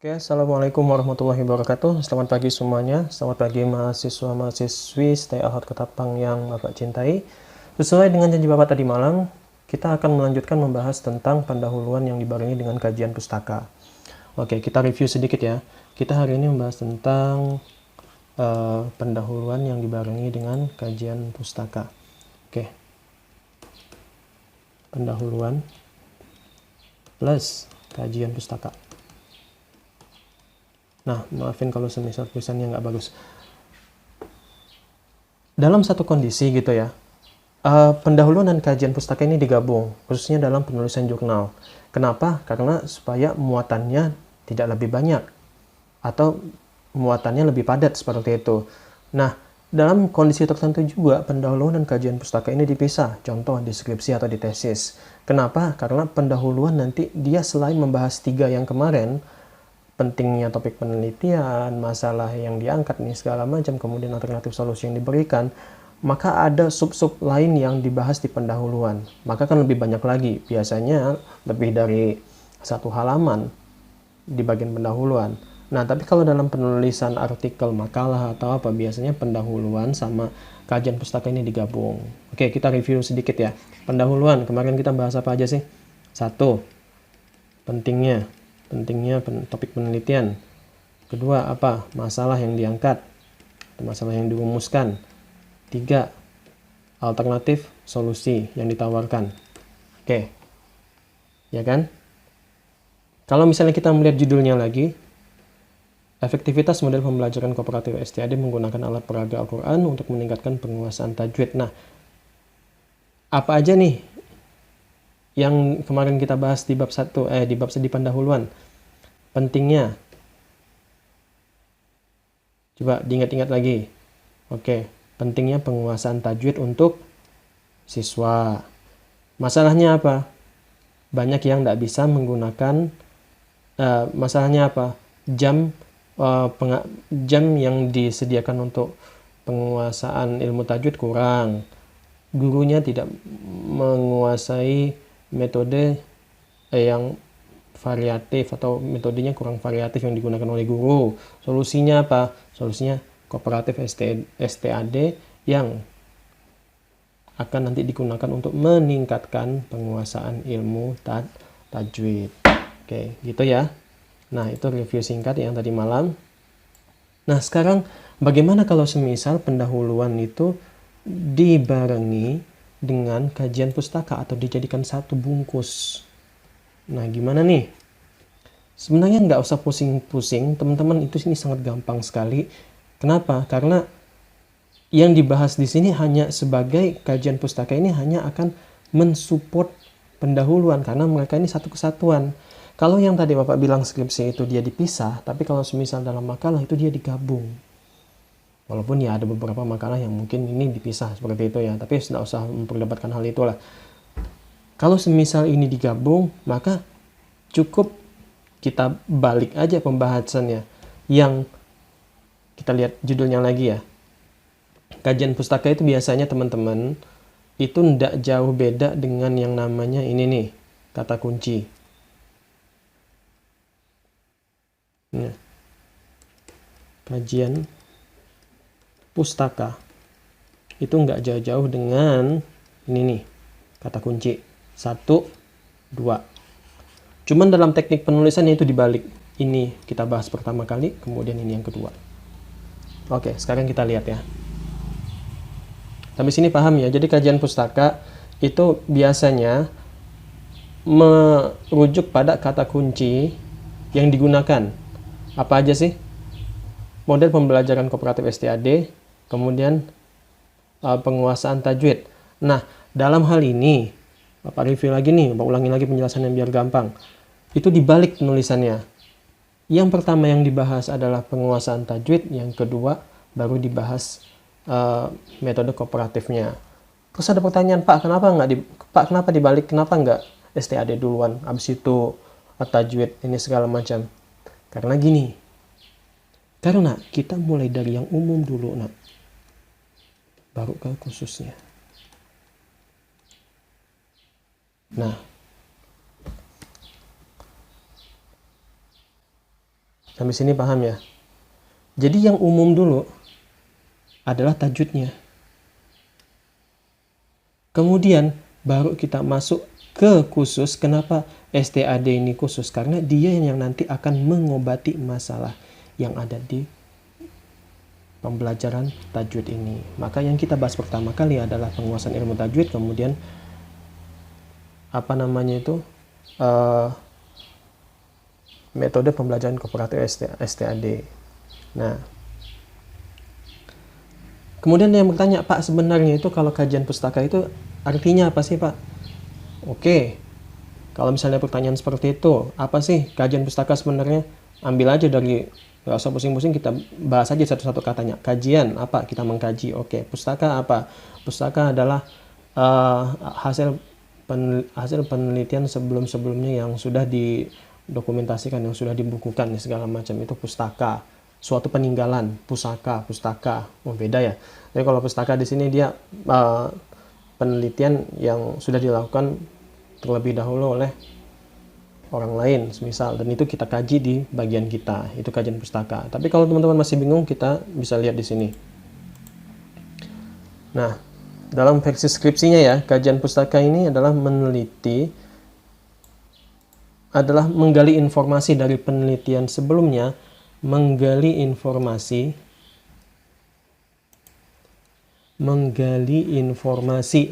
Oke, Assalamualaikum warahmatullahi wabarakatuh. Selamat pagi semuanya. Selamat pagi mahasiswa-mahasiswi Stay Ahad Ketapang yang Bapak cintai. Sesuai dengan janji Bapak tadi malam, kita akan melanjutkan membahas tentang pendahuluan yang dibarengi dengan kajian pustaka. Oke, kita review sedikit ya. Kita hari ini membahas tentang pendahuluan yang dibarengi dengan kajian pustaka. Oke, pendahuluan plus kajian pustaka. Nah, maafin kalau semisal tulisannya nggak bagus. Dalam satu kondisi gitu ya, pendahuluan dan kajian pustaka ini digabung, khususnya dalam penulisan jurnal. Kenapa? Karena supaya muatannya tidak lebih banyak atau muatannya lebih padat seperti itu. Nah, dalam kondisi tertentu juga pendahuluan dan kajian pustaka ini dipisah, contoh di skripsi atau di tesis. Kenapa? Karena pendahuluan nanti dia selain membahas 3 yang kemarin, pentingnya topik penelitian, masalah yang diangkat nih segala macam, kemudian alternatif solusi yang diberikan, maka ada sub-sub lain yang dibahas di pendahuluan. Maka kan lebih banyak lagi, biasanya lebih dari 1 halaman di bagian pendahuluan. Nah, tapi kalau dalam penulisan artikel, makalah atau apa, biasanya pendahuluan sama kajian pustaka ini digabung. Oke, kita review sedikit ya. Pendahuluan, kemarin kita bahas apa aja sih? 1. Pentingnya topik penelitian. Kedua, apa? Masalah yang diangkat, masalah yang dirumuskan. 3. Alternatif solusi yang ditawarkan. Oke. Ya kan? Kalau misalnya kita melihat judulnya lagi, efektivitas model pembelajaran kooperatif STAD menggunakan alat peraga Al-Quran untuk meningkatkan penguasaan tajwid. Nah, apa aja nih yang kemarin kita bahas di bab 1, di pendahuluan? Pentingnya. Coba diingat-ingat lagi. Oke, pentingnya penguasaan tajwid untuk siswa. Masalahnya apa? Banyak yang tidak bisa menggunakan, masalahnya apa? Jam yang disediakan untuk penguasaan ilmu tajwid kurang. Gurunya tidak menguasai metode yang variatif atau metodenya kurang variatif yang digunakan oleh guru. Solusinya apa? Solusinya kooperatif STAD yang akan nanti digunakan untuk meningkatkan penguasaan ilmu tajwid. Oke, gitu ya. Nah, itu review singkat yang tadi malam. Nah, sekarang bagaimana kalau semisal pendahuluan itu dibarengi dengan kajian pustaka atau dijadikan satu bungkus? Nah, gimana nih? Sebenarnya nggak usah pusing-pusing, teman-teman, itu sini sangat gampang sekali. Kenapa? Karena yang dibahas di sini hanya sebagai kajian pustaka ini hanya akan mensupport pendahuluan karena mereka ini satu kesatuan. Kalau yang tadi Bapak bilang skripsi itu dia dipisah, tapi kalau semisal dalam makalah itu dia digabung. Walaupun ya ada beberapa makalah yang mungkin ini dipisah seperti itu ya, tapi tidak usah memperdebatkan hal itulah. Kalau semisal ini digabung, maka cukup kita balik aja pembahasannya. Yang kita lihat judulnya lagi ya. Kajian pustaka itu biasanya teman-teman itu tidak jauh beda dengan yang namanya ini nih, kata kunci. Nah, kajian pustaka itu nggak jauh-jauh dengan ini nih, kata kunci 1, 2. Cuman dalam teknik penulisan itu dibalik. Ini kita bahas pertama kali, kemudian ini yang kedua. Oke, sekarang kita lihat ya. Sampai sini paham ya? Jadi kajian pustaka itu biasanya merujuk pada kata kunci yang digunakan. Apa aja sih? Model pembelajaran kooperatif STAD, kemudian penguasaan tajwid. Nah, dalam hal ini, Bapak review lagi nih, Bapak ulangi lagi penjelasannya biar gampang. Itu dibalik penulisannya. Yang pertama yang dibahas adalah penguasaan tajwid, yang kedua baru dibahas metode kooperatifnya. Terus ada pertanyaan, Pak, kenapa dibalik? Kenapa nggak STAD duluan, abis itu tajwid ini segala macam? Karena gini, karena kita mulai dari yang umum dulu, baru ke khususnya. Nah, Sampai sini paham ya? Jadi yang umum dulu adalah tajwidnya. Kemudian baru kita masuk ke khusus. Kenapa STAD ini khusus? Karena dia yang nanti akan mengobati masalah yang ada di pembelajaran tajwid ini. Maka yang kita bahas pertama kali adalah penguasaan ilmu tajwid, kemudian metode pembelajaran komparatif STAD. Nah, kemudian yang bertanya, Pak, sebenarnya itu kalau kajian pustaka itu artinya apa sih, Pak? Oke, kalau misalnya pertanyaan seperti itu, apa sih kajian pustaka sebenarnya? Ambil aja dari, nggak usah pusing-pusing, kita bahas aja satu-satu katanya. Kajian apa? Kita mengkaji. Oke, pustaka apa? Pustaka adalah hasil penelitian sebelum-sebelumnya yang sudah didokumentasikan, yang sudah dibukukan, segala macam, itu pustaka. Suatu peninggalan, pustaka. Oh, beda ya. Jadi kalau pustaka di sini dia penelitian yang sudah dilakukan terlebih dahulu oleh orang lain, misal, dan itu kita kaji di bagian kita, itu kajian pustaka. Tapi kalau teman-teman masih bingung, kita bisa lihat di sini. Nah, dalam versi skripsinya ya, kajian pustaka ini adalah menggali informasi dari penelitian sebelumnya, menggali informasi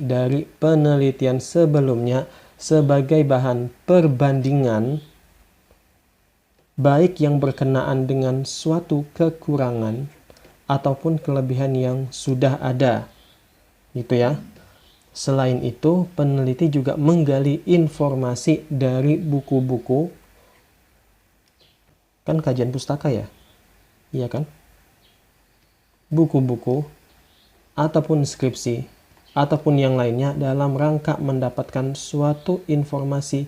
dari penelitian sebelumnya sebagai bahan perbandingan, baik yang berkenaan dengan suatu kekurangan ataupun kelebihan yang sudah ada. Gitu ya. Selain itu, peneliti juga menggali informasi dari buku-buku. Kan kajian pustaka ya? Iya kan? Buku-buku ataupun skripsi ataupun yang lainnya dalam rangka mendapatkan suatu informasi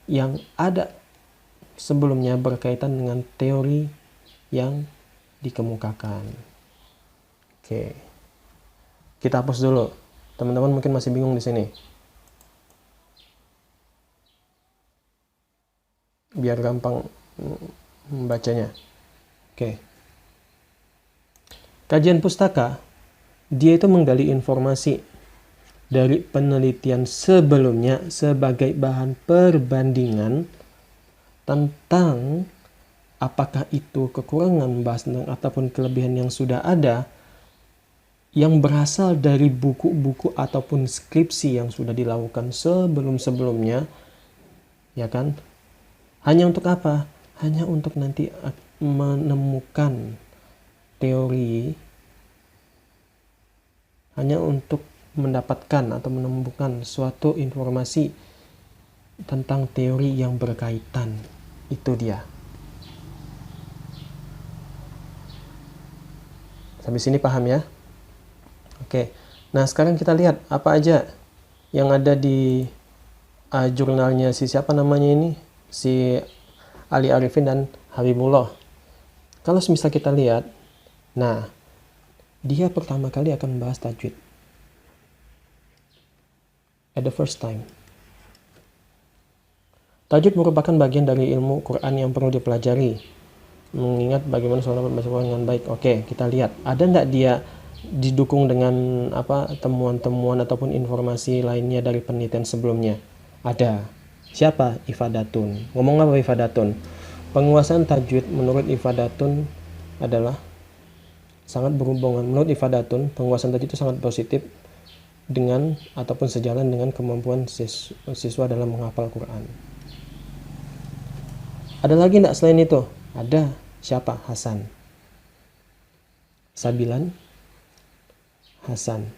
yang ada sebelumnya berkaitan dengan teori yang dikemukakan. Oke. Kita hapus dulu. Teman-teman mungkin masih bingung di sini. Biar gampang membacanya. Oke. Kajian pustaka, dia itu menggali informasi dari penelitian sebelumnya sebagai bahan perbandingan tentang apakah itu kekurangan bahas tentang ataupun kelebihan yang sudah ada yang berasal dari buku-buku ataupun skripsi yang sudah dilakukan sebelum-sebelumnya, ya kan? Hanya untuk apa? Hanya untuk nanti menemukan teori, hanya untuk mendapatkan atau menemukan suatu informasi tentang teori yang berkaitan. Itu dia. Sampai sini paham ya? Oke, nah sekarang kita lihat apa aja yang ada di jurnalnya siapa namanya ini, si Ali Arifin dan Habibullah. Kalau semisal kita lihat, nah dia pertama kali akan membahas tajwid at the first time. Tajwid merupakan bagian dari ilmu Quran yang perlu dipelajari, mengingat bagaimana seorang membaca Quran dengan baik. Oke, kita lihat ada enggak dia didukung dengan temuan-temuan ataupun informasi lainnya dari penelitian sebelumnya. Ada. Siapa? Ifadatun. Ngomong apa Ifadatun? Penguasaan tajwid menurut Ifadatun adalah sangat berhubungan. Menurut Ifadatun, penguasaan tajwid itu sangat positif dengan ataupun sejalan dengan kemampuan siswa dalam menghafal Quran. Ada lagi enggak selain itu? Ada. Siapa? Hasan. Sabilan Hasan.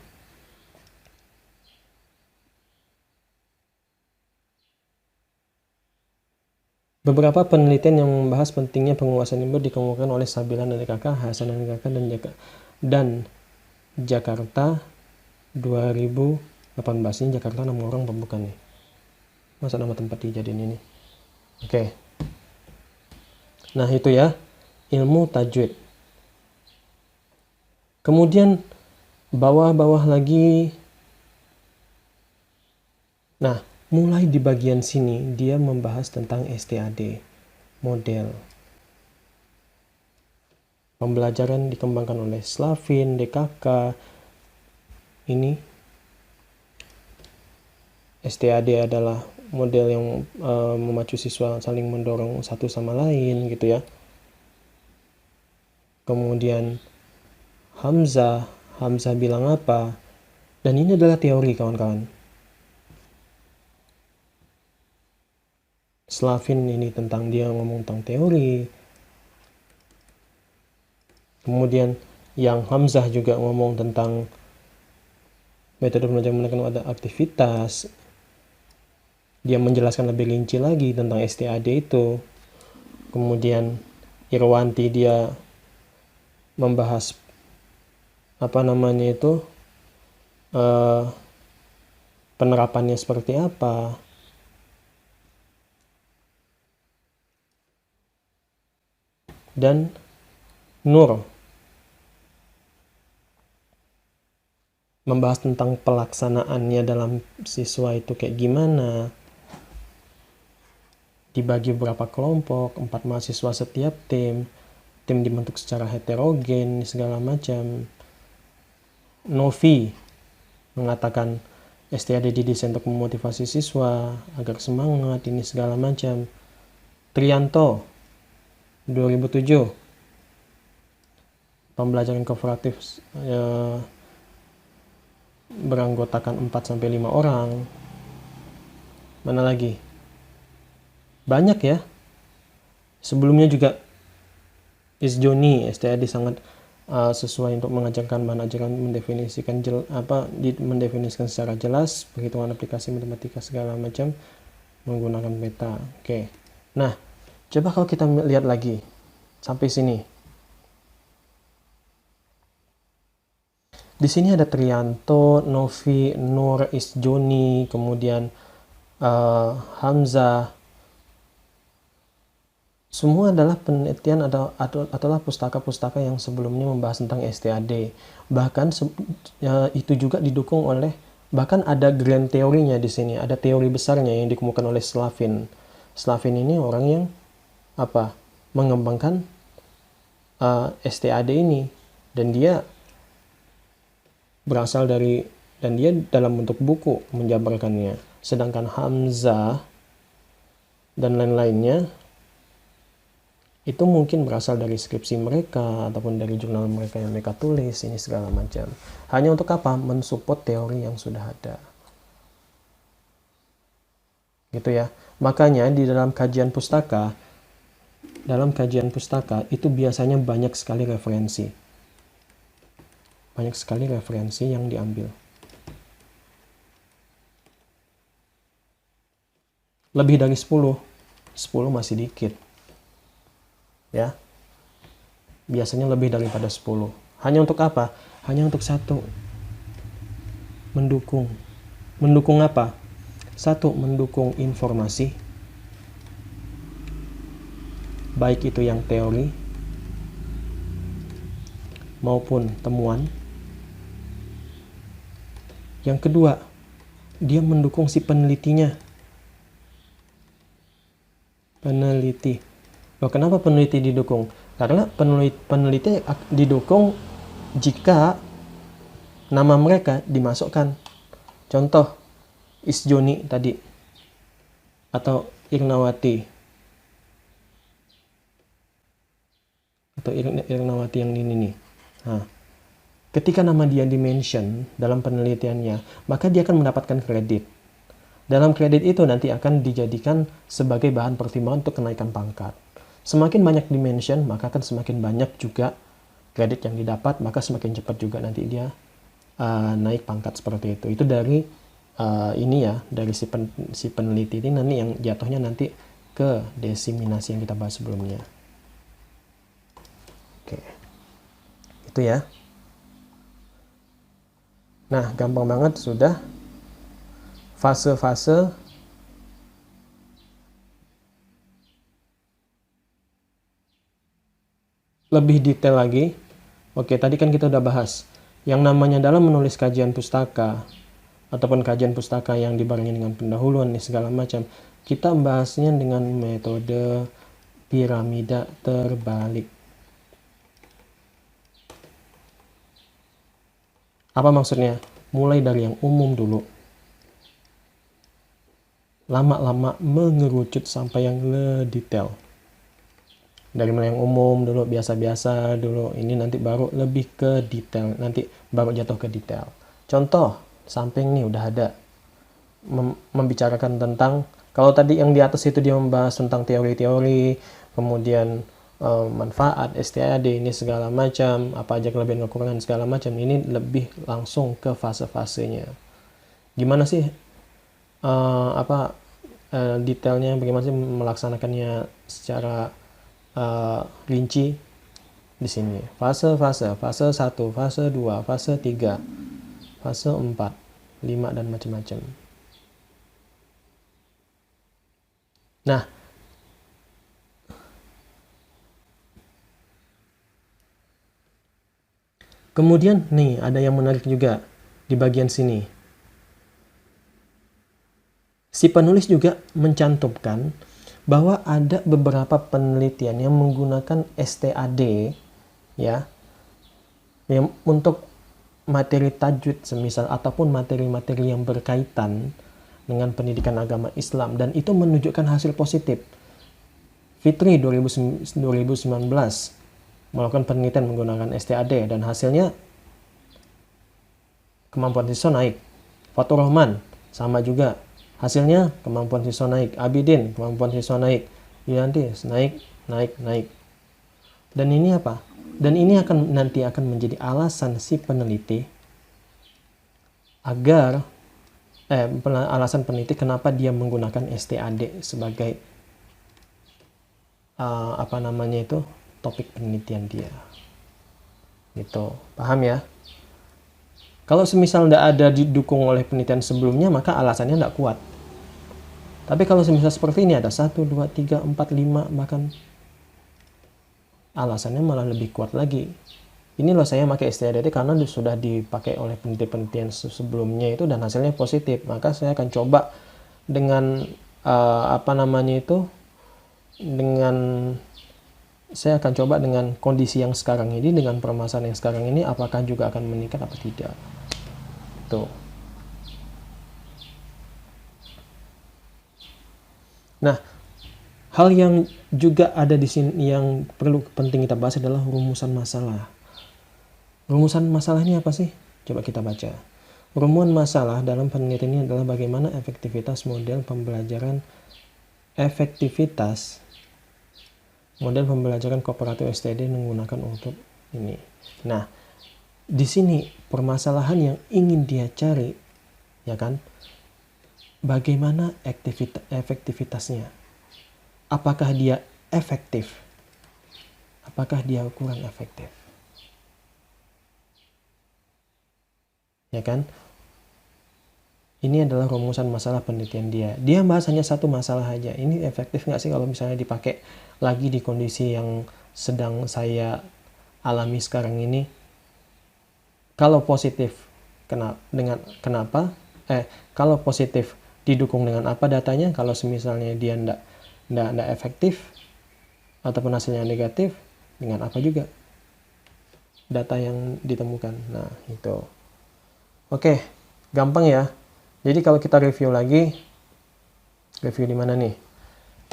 Beberapa penelitian yang membahas pentingnya penguasaan ilmu dikemukakan oleh Sabilan dan kakak, Hasan dan kakak, dan Jakarta 2018. Ini Jakarta 6 orang bukan nih? Masa nama tempat dijadiin ini? Oke. Nah itu ya, ilmu tajwid. Kemudian bawah-bawah lagi. Nah, mulai di bagian sini dia membahas tentang STAD, model. Pembelajaran dikembangkan oleh Slavin, DKK. Ini STAD adalah model yang memacu siswa saling mendorong satu sama lain gitu ya. Kemudian Hamzah bilang apa? Dan ini adalah teori kawan-kawan. Slavin ini tentang dia ngomong tentang teori. Kemudian yang Hamzah juga ngomong tentang metode belajar menggunakan ada aktivitas. Dia menjelaskan lebih rinci lagi tentang STAD itu. Kemudian Irwanti dia membahas apa namanya itu penerapannya seperti apa. Dan Nur membahas tentang pelaksanaannya dalam siswa itu kayak gimana, dibagi berapa kelompok, 4 mahasiswa setiap tim dibentuk secara heterogen, segala macam. Novi mengatakan STAD didesain untuk memotivasi siswa agar semangat, ini segala macam. Trianto 2007 pembelajaran kooperatif beranggotakan 4-5 orang. Mana lagi? Banyak ya. Sebelumnya juga Isjoni, STAD sangat sesuai untuk mengajarkan bahan ajaran, mendefinisikan secara jelas perhitungan aplikasi matematika segala macam menggunakan peta. Oke. Nah, coba kalau kita lihat lagi sampai sini. Di sini ada Trianto, Novi, Nur, Isjoni, kemudian Hamzah. Semua adalah penelitian adalah pustaka-pustaka yang sebelumnya membahas tentang STAD. Bahkan itu juga didukung oleh, bahkan ada grand teorinya di sini, ada teori besarnya yang dikemukakan oleh Slavin. Slavin ini orang yang mengembangkan STAD ini, dan dia berasal dari, dan dia dalam bentuk buku menjabarkannya. Sedangkan Hamzah dan lain-lainnya itu mungkin berasal dari skripsi mereka ataupun dari jurnal mereka yang mereka tulis, ini segala macam. Hanya untuk apa? Mensupport teori yang sudah ada. Gitu ya. Makanya di dalam kajian pustaka itu biasanya banyak sekali referensi. Banyak sekali referensi yang diambil. Lebih dari 10 masih dikit. Ya. Biasanya lebih daripada 10. Hanya untuk apa? Hanya untuk satu. Mendukung. Mendukung apa? Satu, mendukung informasi. Baik itu yang teori maupun temuan. Yang kedua, dia mendukung si penelitinya. Peneliti. Loh, kenapa peneliti didukung? Karena peneliti didukung jika nama mereka dimasukkan. Contoh, Isjoni tadi. Atau Irnawati. Atau Irnawati yang ini nih. Nah, ketika nama dia dimention dalam penelitiannya, maka dia akan mendapatkan kredit. Dalam kredit itu nanti akan dijadikan sebagai bahan pertimbangan untuk kenaikan pangkat. Semakin banyak dimension, maka akan semakin banyak juga kredit yang didapat, maka semakin cepat juga nanti dia naik pangkat seperti itu. Itu dari dari si peneliti ini nanti yang jatuhnya nanti ke desiminasi yang kita bahas sebelumnya. Oke. Itu ya. Nah, gampang banget sudah. Fase-fase lebih detail lagi. Oke, tadi kan kita udah bahas yang namanya dalam menulis kajian pustaka ataupun kajian pustaka yang dibarengi dengan pendahuluan segala macam. Kita bahasnya dengan metode piramida terbalik. Apa maksudnya? Mulai dari yang umum dulu. Lama-lama mengerucut sampai yang detail. Dari mulai yang umum dulu, biasa-biasa dulu, ini nanti baru lebih ke detail, nanti baru jatuh ke detail. Contoh, samping nih udah ada membicarakan tentang, kalau tadi yang di atas itu dia membahas tentang teori-teori, kemudian manfaat STAD ini segala macam, apa aja kelebihan kekurangan segala macam, ini lebih langsung ke fase-fasenya. Gimana sih detailnya, bagaimana sih melaksanakannya secara rinci di sini. Fase 1, fase 2, fase 3, fase 4, 5 dan macam-macam. Nah, kemudian nih ada yang menarik juga di bagian sini. Si penulis juga mencantumkan bahwa ada beberapa penelitian yang menggunakan STAD ya, yang untuk materi tajwid semisal ataupun materi-materi yang berkaitan dengan pendidikan agama Islam, dan itu menunjukkan hasil positif. Fitri 2019 melakukan penelitian menggunakan STAD dan hasilnya kemampuan siswa naik. Fatur Rahman sama juga, hasilnya kemampuan siswa naik. Abidin kemampuan siswa naik. Yulianti naik. Dan ini apa? Dan ini nanti akan menjadi alasan si peneliti agar alasan peneliti kenapa dia menggunakan STAD sebagai topik penelitian dia. Gitu. Paham ya? Kalau semisal tidak ada didukung oleh penelitian sebelumnya, maka alasannya tidak kuat. Tapi kalau semisal seperti ini ada 1, 2, 3, 4, 5, bahkan alasannya malah lebih kuat lagi. Ini loh saya pakai STAD karena sudah dipakai oleh penelitian sebelumnya itu dan hasilnya positif. Maka saya akan coba dengan saya akan coba dengan kondisi yang sekarang ini, dengan permasalahan yang sekarang ini, apakah juga akan meningkat atau tidak. Tuh. Nah, hal yang juga ada di sini yang penting kita bahas adalah rumusan masalah. Rumusan masalah ini apa sih? Coba kita baca. Rumusan masalah dalam penelitian ini adalah bagaimana efektivitas model pembelajaran kooperatif STAD menggunakan untuk ini. Nah, di sini permasalahan yang ingin dia cari, ya kan? Bagaimana efektivitasnya? Apakah dia efektif? Apakah dia kurang efektif? Ya kan? Ini adalah rumusan masalah penelitian dia. Dia bahas hanya satu masalah aja. Ini efektif nggak sih kalau misalnya dipakai lagi di kondisi yang sedang saya alami sekarang ini? Kalau positif, kenapa? Kalau positif didukung dengan apa datanya? Kalau misalnya dia ndak efektif ataupun hasilnya negatif, dengan apa juga data yang ditemukan? Nah, itu. Oke, gampang ya. Jadi kalau kita review lagi, review di mana nih?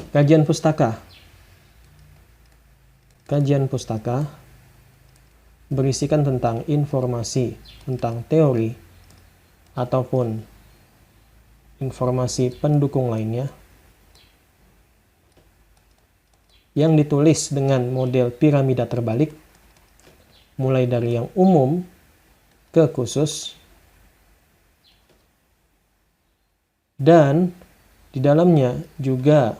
Kajian pustaka. Kajian pustaka berisikan tentang informasi tentang teori ataupun informasi pendukung lainnya yang ditulis dengan model piramida terbalik, mulai dari yang umum ke khusus, dan di dalamnya juga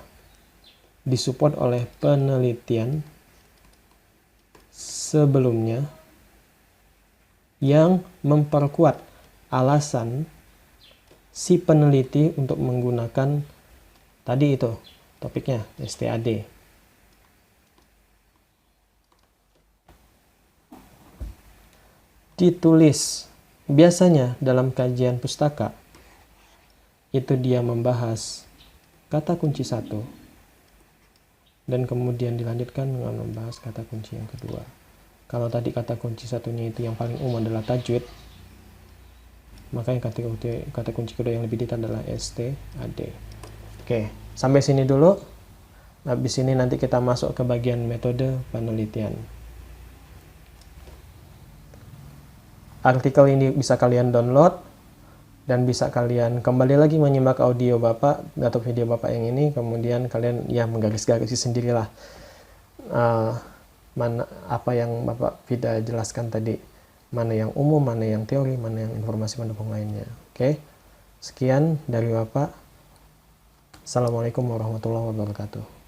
disupport oleh penelitian sebelumnya yang memperkuat alasan si peneliti untuk menggunakan tadi itu topiknya STAD. Ditulis biasanya dalam kajian pustaka itu dia membahas kata kunci 1 dan kemudian dilanjutkan dengan membahas kata kunci yang kedua. Kalau tadi kata kunci satunya itu yang paling umum adalah tajwid, Makanya kata kunci kedua yang lebih detail adalah STAD. Oke, sampai sini dulu. Habis ini nanti kita masuk ke bagian metode penelitian. Artikel ini bisa kalian download dan bisa kalian kembali lagi menyimak audio Bapak atau video Bapak yang ini, kemudian kalian ya menggaris-garisi sendirilah mana apa yang Bapak Vida jelaskan tadi, mana yang umum, mana yang teori, mana yang informasi pendukung lainnya. Oke, sekian dari Bapak. Assalamualaikum warahmatullahi wabarakatuh.